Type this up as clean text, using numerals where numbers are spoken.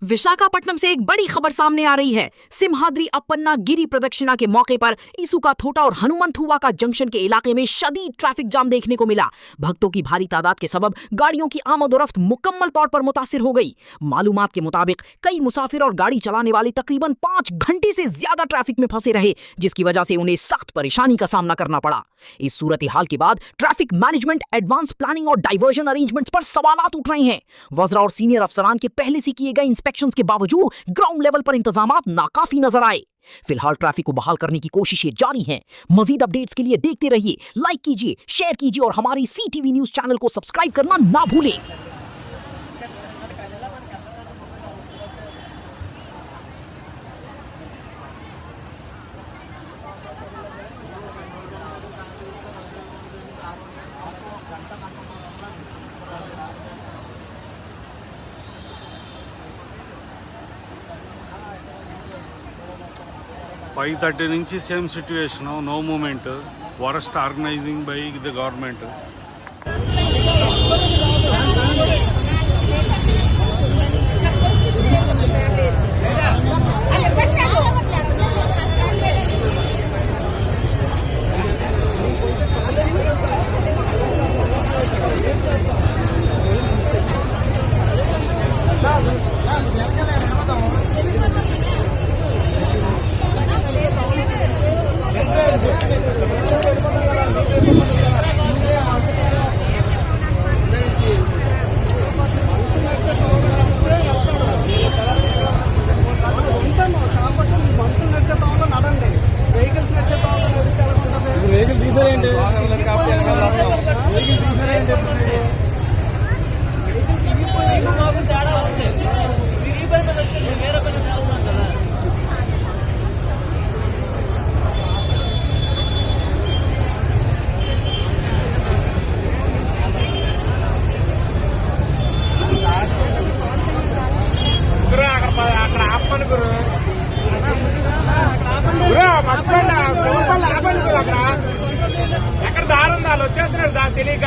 विशाखापट्टनम से एक बड़ी खबर सामने आ रही है। सिम्हाद्री अपन्ना गिरी प्रदक्षिणा के मौके पर इसुका थोटा और हनुमंथुवा का जंक्शन के इलाके में शदीद ट्रैफिक जाम देखने को मिला। भक्तों की भारी तादाद के सबब गाड़ियों की आमदोरफ्त मुकम्मल तौर पर मुतासिर हो गई। मालूमात के मुताबिक कई मुसाफिर और गाड़ी चलाने वाले तकरीबन 5 घंटे से ज्यादा ट्रैफिक में फंसे रहे, जिसकी वजह से उन्हें सख्त परेशानी का सामना करना पड़ा। इस सूरत हाल के बाद ट्रैफिक मैनेजमेंट, एडवांस प्लानिंग और डाइवर्जन अरेंजमेंट्स पर सवालात उठ रहे हैं। वज़रा और सीनियर अफसरान के पहले से किए गए इंस्पेक्शंस के बावजूद ग्राउंड लेवल पर इंतजामात नाकाफी नजर आए। फिलहाल ट्रैफिक को बहाल करने की कोशिशें जारी हैं। मजीद अपडेट्स के लिए देखते रहिए, लाइक कीजिए, शेयर कीजिए और हमारी CTV न्यूज चैनल को सब्सक्राइब करना ना भूलें। Five 30 నుంచి same situation, no moment, worst organizing by the government. ఎక్కడ దారుందా వాళ్ళు వచ్చేస్తున్నారు తెలియక